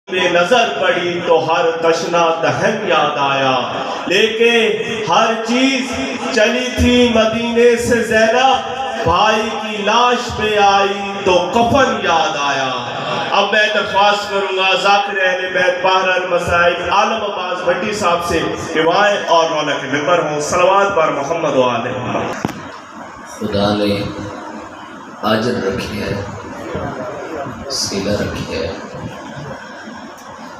میں نظر پڑی تو ہر تشنا دہن یاد آیا، لیکن ہر چیز چلی تھی مدینے سے زینب، بھائی کی لاش پہ آئی تو کفن یاد آیا۔ اب میں درخواست کروں گا ذاکر اہل بیت بحر المصائب عالم عباس بھٹی صاحب سے کہ وائیں اور رونق ممبر ہوں۔ صلوات بر محمد و آل محمد۔ خدا نے اجر رکھی ہے، صلہ رکھی ہے۔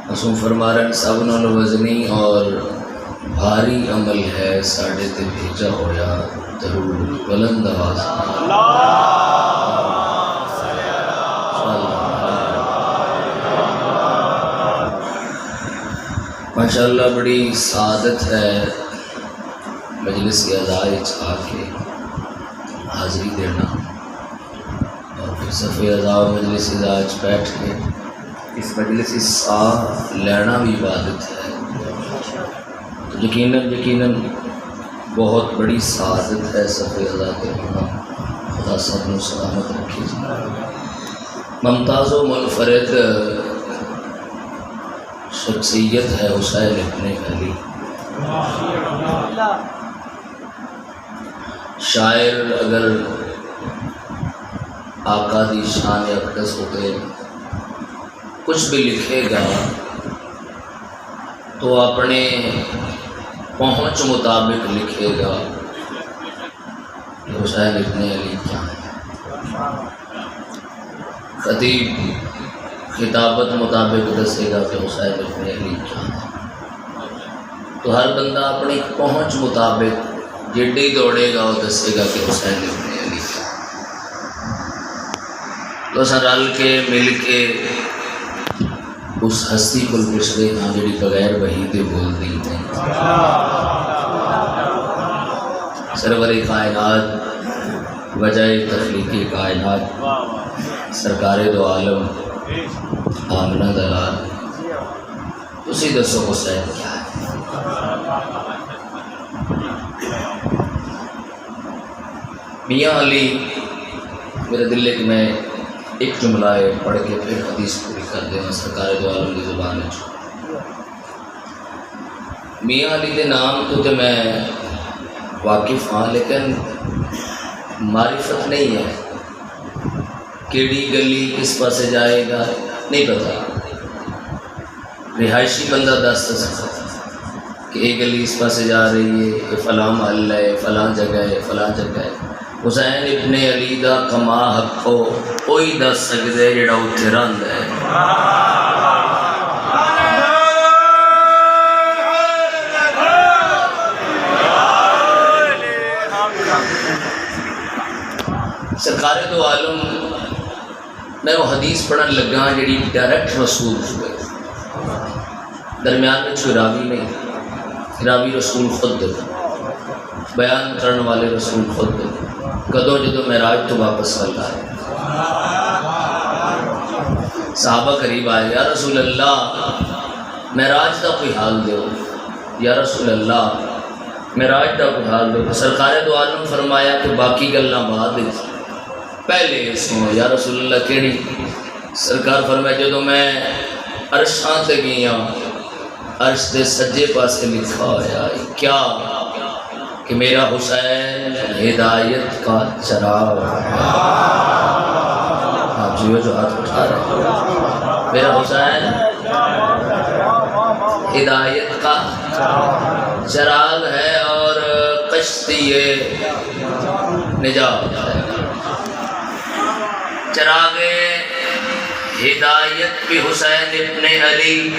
معصوم فرما رہے ہیں سب نال وزنی اور بھاری عمل ہے ساڑھے تے بھیجا ہویا درود بلند آواز ماشاءاللہ بڑی سعادت ہے مجلس اعزاز آ کے حاضری دینا اور پھر صفحے اعزاز مجلس اعزاز بیٹھ کے اس مجلس سے ساتھ لینا بھی عبادت ہے۔ یقیناً بہت بڑی سعادت ہے صفحے اعزاز کے ہونا۔ خدا سب کو سلامت رکھے۔ ممتاز و منفرد شخصیت ہے حسین ابن علی۔ شاعر اگر آقا دی شان اقدس ہوتے کچھ بھی لکھے گا تو اپنے پہنچ مطابق لکھے گا کہ حسین ابن علی کیا ہے۔ خطیب خطابت مطابق دسے گا کہ حسین ابن علی کیا ہے، تو ہر بندہ اپنی پہنچ مطابق جڈی دوڑے گا وہ دسے گا کہ حسین ابن علی کیا ہے۔ تو اساں رل کے مل کے اس ہستی کو پوچھتے ہاں جڑی بغیر وحی دے بول دی نہیں۔ سرور کائنات وجہ تخلیقی کائنات سرکار دو عالم آمنہ دلال، اسی دسو حسین کیا ہے۔ میاں علی میرے دل ہے کہ میں ایک جملہ ہے پڑھ کے پھر حدیث پوری کر دینا سرکار دو عالم کی زبان ہے۔ میاں علی کے نام تو میں واقف ہاں لیکن معرفت نہیں ہے، کیڑی گلی کس پاسے جائے گا نہیں پتا۔ رہائشی بندہ دس سکتا کہ یہ گلی اس پاسے جا رہی ہے، یہ فلاں محل ہے، فلاں جگہ ہے، فلاں جگہ ہے۔ حسین ابن علی دا کما حق ہو کوئی دس سکتے جڑا اتنے رہندا ہے۔ سرکار دو عالم میں وہ حدیث پڑھن لگا جڑی ڈائریکٹ رسول ہوئے، درمیان میں کوئی راوی نہیں، راوی رسول خود بیان کرنے والے رسول خود کدوں جدو معراج تو واپس آ ہے۔ صحابہ قریب آئے، یا رسول اللہ معراج کا کوئی حال دیو، یا رسول اللہ معراج کا کوئی حال دیو۔ سرکار دو عالم فرمایا کہ باقی گلاں بعد پہلے سنو۔ یا رسول اللہ کیڑی؟ سرکار فرمایا جدو میں عرشاں تے گیا عرش دے سجے پاسے لکھا ہوا کیا کہ میرا حسین ہدایت کا چراغ ہے۔ آپ جو ہاتھ اٹھا رہے ہیں، میرا حسین ہدایت کا چراغ ہے اور کشتی نجات ہے۔ چراغ ہدایت بھی حسین ابن علی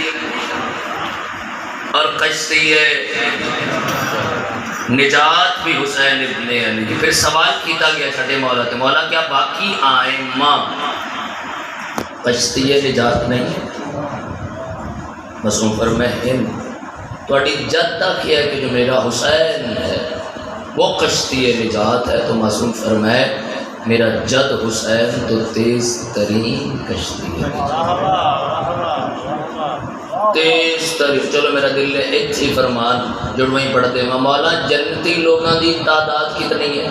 اور کشتی نجات بھی حسین ابن علی۔ پھر سوال کیتا گیا چھٹے مولا تے، مولا کیا باقی آئمہ کشتی نجات نہیں ہے؟ معصوم فرمائے ہیں تواڈی جد تک ہے کہ جو میرا حسین ہے وہ کشتی نجات ہے، تو معصوم فرمائے میرا جد حسین تو تیز ترین کشتی ہے، تیز ترین۔ چلو میرا دل ہے ایک ہی فرمان جو وہیں پڑھتے ہیں، مولا جنتی لوگاں دی تعداد کتنی ہے؟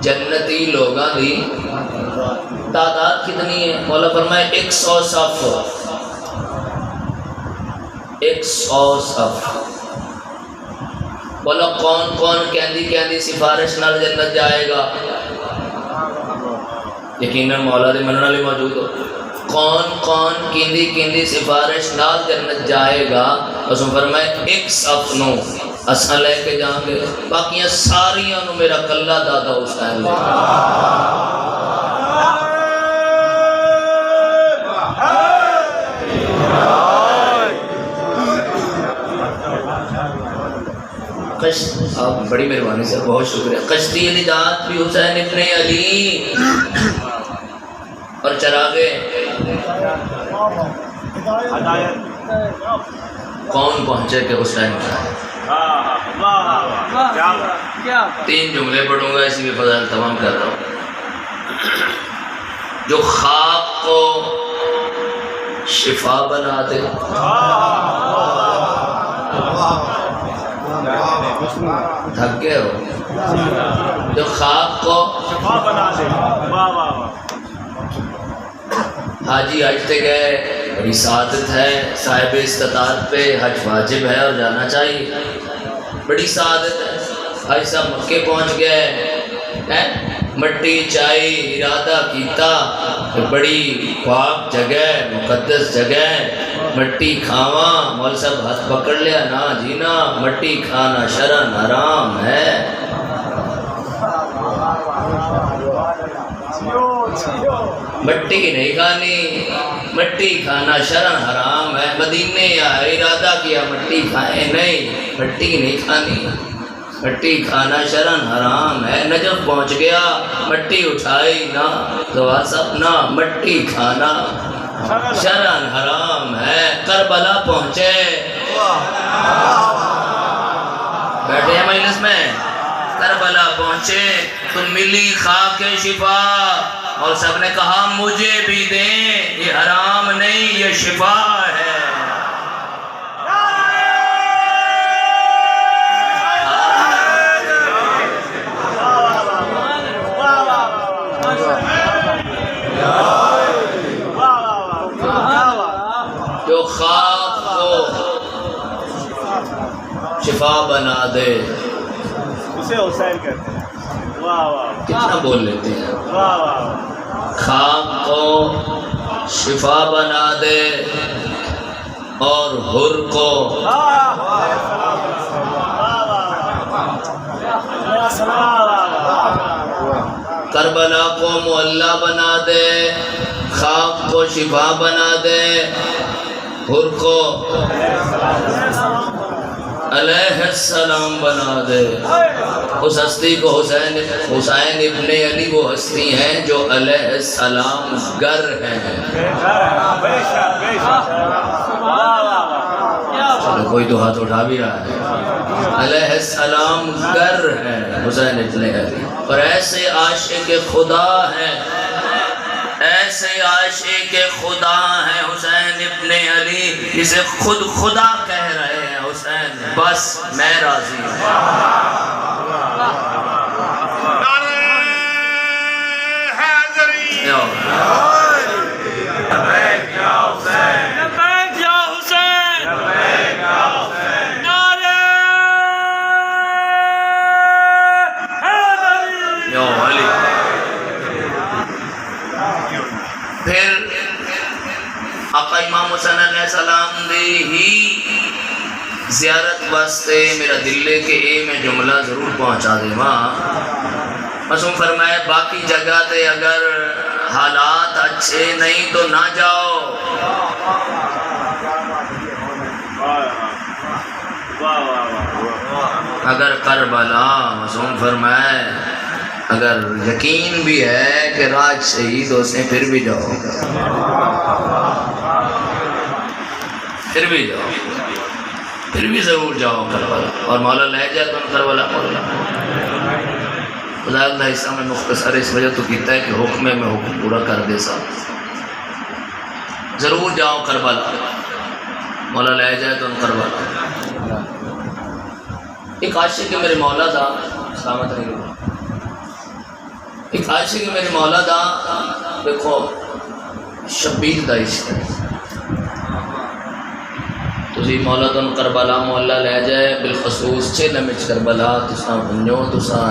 جنتی لوگاں دی تعداد تعداد کتنی ہے؟ مولا فرمائے 100 صف، 100 صف۔ بولا کون کون کہندی سفارش نال جنت جائے گا؟ یقیناً مولا دے منن والے موجود ہو۔ کون کون کہندی سفارش نال جنت جائے گا؟ اس نے فرمایا 1 صف نو اساں لے کے جاؤں گے، باقیاں ساریاں نو میرا کلا دادا حسین لے آپ بڑی مہربانی سے بہت شکریہ۔ کشتی نجات بھی حسین ابن علی اور چراغے کون پہنچے کہ حسین کا 3 جملے پڑھوں گا، اسی میں فضائل تمام کر رہا ہوں۔ جو خاک کو شفا بنا دے، تھک گئے ہو؟ جو خاک کو شفا بنا دے۔ حاجی حج پہ گئے، بڑی سعادت ہے، صاحب استطاعت پہ حج واجب ہے اور جانا چاہیے، بڑی سعادت ہے۔ حج صاحب مکے پہنچ گئے، مٹی چائی ارادہ کیتا کہ بڑی پاک جگہ مقدس جگہ، مٹی کھاواں، مول صاحب ہاتھ پکڑ لیا، نا جی نا، مٹی کھانا شرعاً حرام ہے۔ مٹی نہیں کھانی، مٹی کھانا شرعاً حرام ہے۔ مدینے آئے، ارادہ کیا مٹی کھائیں، نہیں مٹی نہیں کھانی، مٹی کھانا شرعاً حرام ہے۔ نجف پہنچ گیا، مٹی اٹھائی نا، زوال صاحب نا، مٹی کھانا شرعاً حرام ہے۔ کربلا پہنچے، بیٹھے ہیں مجلس میں، کربلا پہنچے تو ملی خاک شفا، اور سب نے کہا مجھے بھی دیں، یہ حرام نہیں یہ شفا ہے۔ جو خاک کو شفا بنا دے، اسے حسین کہتے ہیں۔ واہ واہ، کتنا بول لیتے ہیں۔ واہ واہ، خاک کو شفا بنا دے اور حر کو کربلا کو معلّہ بنا دے، خاک کو شفا بنا دے، حر کو علیہ السلام بنا دے۔ اس ہستی کو حسین ابن علی وہ ہستی ہیں جو علیہ السلام گر ہیں۔ چلو کوئی تو ہاتھ اٹھا بھی رہا ہے۔ علیہ السلام گر ہیں حسین ابن علی، اور ایسے عاشق خدا ہیں، ایسے عاشق خدا ہیں حسین ابن علی، جسے خود خدا کہہ رہے ہیں حسین بس میں راضی ہوں۔ پھر آقا امام حسین علیہ السلام دی ہی زیارت واسطے میرا دل لے کے اے میں جملہ ضرور پہنچا دے ماں۔ معصوم فرمائے باقی جگہ تے اگر حالات اچھے نہیں تو نہ جاؤ، اگر کربلا معصوم فرمائے اگر یقین بھی ہے کہ راج شہید ہو سے پھر بھی جاؤ، پھر بھی جاؤ، پھر بھی ضرور جاؤ کربلا، اور مولا لے جائے تو کربلا مولا خدا اللہ حصہ میں مختصر اس وجہ تو کیتا ہے کہ حکم میں حکم پورا کر دے صاحب، ضرور جاؤ کربلا، مولا لے جائے تو کربلا۔ ایک عاشق میرے مولا تھا، سلامت رہیے، ایک عاشق میرے مولا تھا، دیکھو شبیر دا عشق ہے. تسی مولا تن کربلا محلہ لے جائے بالخصوص 6 کربلا تساں بنو تساں